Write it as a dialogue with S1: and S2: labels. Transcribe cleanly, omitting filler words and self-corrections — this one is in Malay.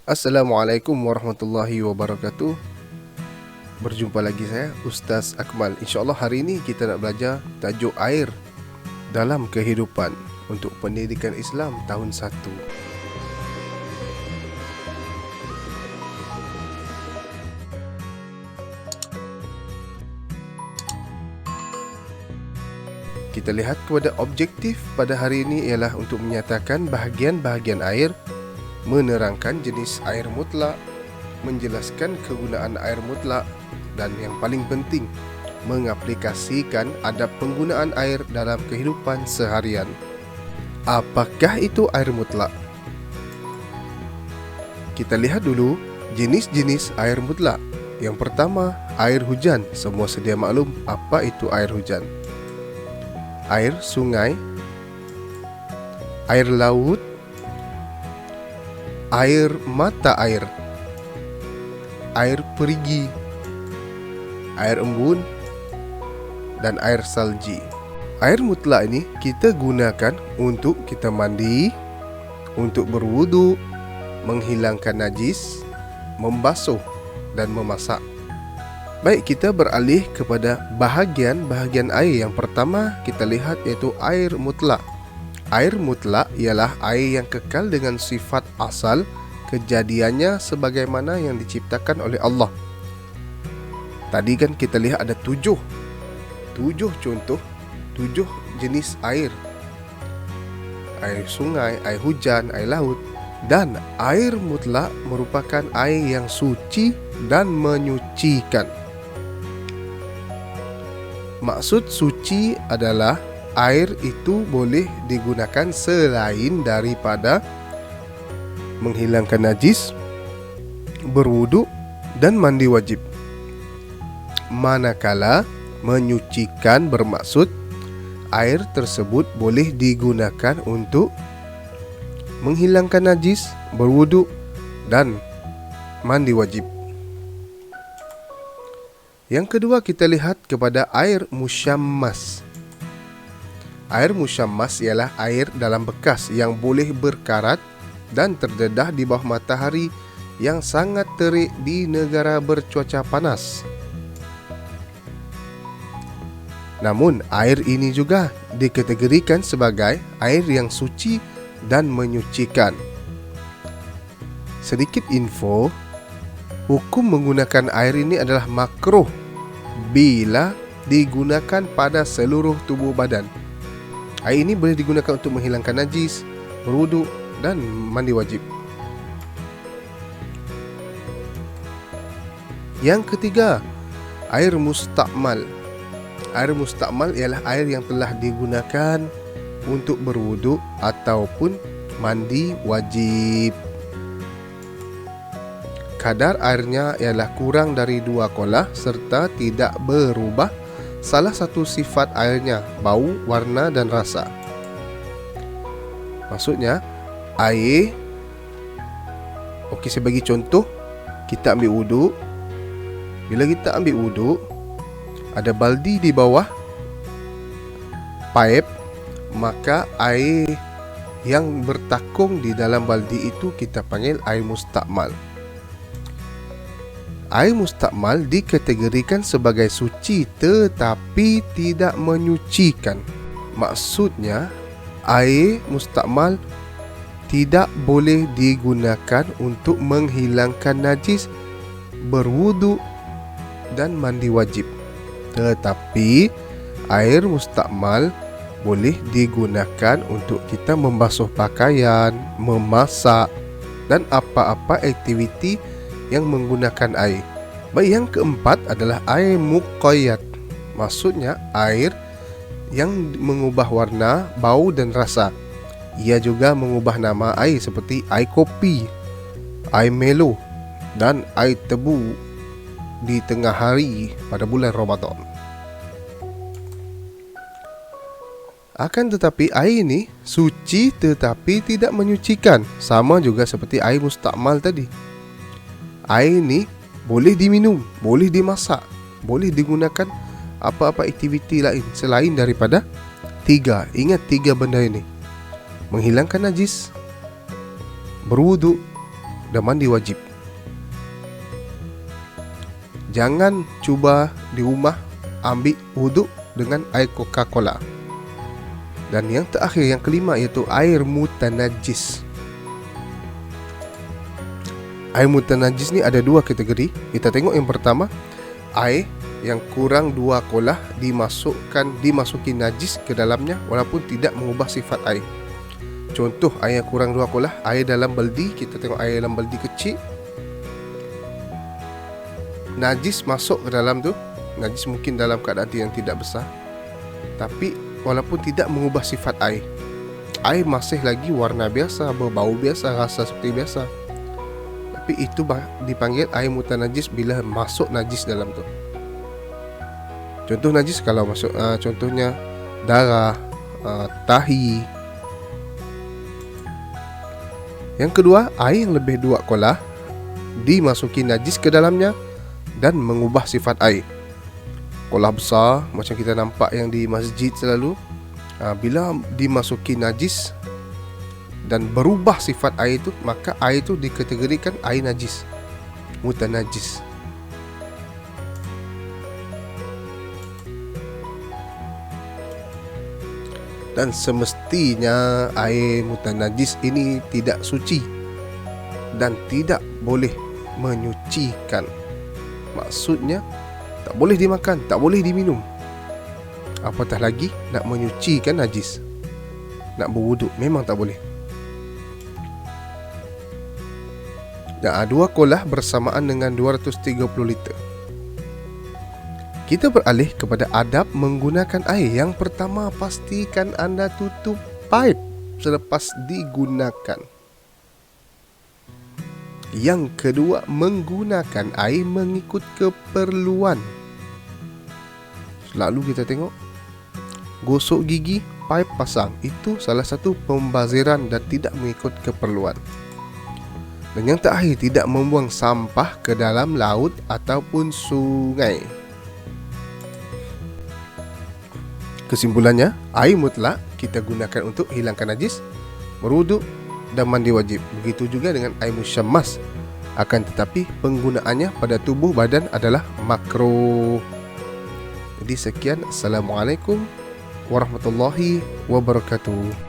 S1: Assalamualaikum warahmatullahi wabarakatuh. Berjumpa lagi saya, Ustaz Akmal. InsyaAllah hari ini kita nak belajar tajuk air dalam kehidupan untuk pendidikan Islam tahun 1. Kita lihat kepada objektif pada hari ini ialah untuk menyatakan bahagian-bahagian air, menerangkan jenis air mutlak, menjelaskan kegunaan air mutlak, dan yang paling penting, mengaplikasikan adab penggunaan air dalam kehidupan seharian. Apakah itu air mutlak? Kita lihat dulu jenis-jenis air mutlak. Yang pertama, air hujan. Semua sedia maklum apa itu air hujan. Air sungai, air laut, air mata air, air perigi, air embun, dan air salji. Air mutlak ini kita gunakan untuk kita mandi, untuk berwudu, menghilangkan najis, membasuh, dan memasak. Baik, kita beralih kepada bahagian-bahagian air. Yang pertama kita lihat iaitu air mutlak. Air mutlak ialah air yang kekal dengan sifat asal kejadiannya sebagaimana yang diciptakan oleh Allah. Tadi kan kita lihat ada tujuh contoh, 7 jenis air. Air sungai, air hujan, air laut. Dan air mutlak merupakan air yang suci dan menyucikan. Maksud suci adalah air itu boleh digunakan selain daripada menghilangkan najis, berwuduk, dan mandi wajib. Manakala menyucikan bermaksud air tersebut boleh digunakan untuk menghilangkan najis, berwuduk, dan mandi wajib. Yang kedua kita lihat kepada air musyammas. Air musyammas ialah air dalam bekas yang boleh berkarat dan terdedah di bawah matahari yang sangat terik di negara bercuaca panas. Namun, air ini juga dikategorikan sebagai air yang suci dan menyucikan. Sedikit info, hukum menggunakan air ini adalah makruh bila digunakan pada seluruh tubuh badan. Air ini boleh digunakan untuk menghilangkan najis, berwuduk, dan mandi wajib. Yang ketiga, air mustakmal. Air mustakmal ialah air yang telah digunakan untuk berwuduk ataupun mandi wajib. Kadar airnya ialah kurang dari 2 kolah serta tidak berubah salah satu sifat airnya, bau, warna, dan rasa. Maksudnya, air, saya bagi contoh. Kita ambil wuduk. Bila kita ambil wuduk, ada baldi di bawah paip, maka air yang bertakung di dalam baldi itu kita panggil air mustakmal. Air mustakmal dikategorikan sebagai suci tetapi tidak menyucikan. Maksudnya, air mustakmal tidak boleh digunakan untuk menghilangkan najis, berwuduk, dan mandi wajib. Tetapi air mustakmal boleh digunakan untuk kita membasuh pakaian, memasak, dan apa-apa aktiviti yang menggunakan air. Baik, yang keempat adalah air muqayyad. Maksudnya air yang mengubah warna, bau, dan rasa. Ia juga mengubah nama air seperti air kopi, air melo, dan air tebu di tengah hari pada bulan Ramadan. Akan tetapi air ini suci tetapi tidak menyucikan, sama juga seperti air mustakmal tadi. Air ini boleh diminum, boleh dimasak, boleh digunakan apa-apa aktiviti lain selain daripada 3. Ingat 3 benda ini: menghilangkan najis, berwuduk, dan mandi wajib. Jangan cuba di rumah ambil wuduk dengan air Coca-Cola. Dan yang terakhir, yang kelima, iaitu air mutanajis. Air mutanajis ni ada dua kategori. Kita tengok yang pertama, air yang kurang 2 kolah dimasuki najis ke dalamnya walaupun tidak mengubah sifat air. Contoh air yang kurang 2 kolah, air dalam baldi. Kita tengok air dalam baldi kecil, najis masuk ke dalam tu. Najis mungkin dalam keadaan yang tidak besar, tapi walaupun tidak mengubah sifat air, air masih lagi warna biasa, berbau biasa, rasa seperti biasa. Tapi itu dipanggil air mutanajis bila masuk najis dalam tu. Contoh najis kalau masuk contohnya darah, tahi. Yang kedua, air yang lebih 2 kolah dimasuki najis ke dalamnya dan mengubah sifat air. Kolah besar macam kita nampak yang di masjid selalu, bila dimasuki najis dan berubah sifat air itu, maka air itu dikategorikan air najis, mutanajis. Dan semestinya air mutanajis ini tidak suci dan tidak boleh menyucikan. Maksudnya tak boleh dimakan, tak boleh diminum, apatah lagi nak menyucikan najis. Nak berwuduk memang tak boleh. Dan 2 kolah bersamaan dengan 230 liter. Kita beralih kepada adab menggunakan air. Yang pertama, pastikan anda tutup paip selepas digunakan. Yang kedua, menggunakan air mengikut keperluan. Selalu kita tengok gosok gigi, paip pasang. Itu salah satu pembaziran dan tidak mengikut keperluan. Dan yang terakhir, tidak membuang sampah ke dalam laut ataupun sungai. Kesimpulannya, air mutlak kita gunakan untuk hilangkan najis, berwuduk dan mandi wajib. Begitu juga dengan air musyammas. Akan tetapi penggunaannya pada tubuh badan adalah makruh. Jadi sekian. Assalamualaikum warahmatullahi wabarakatuh.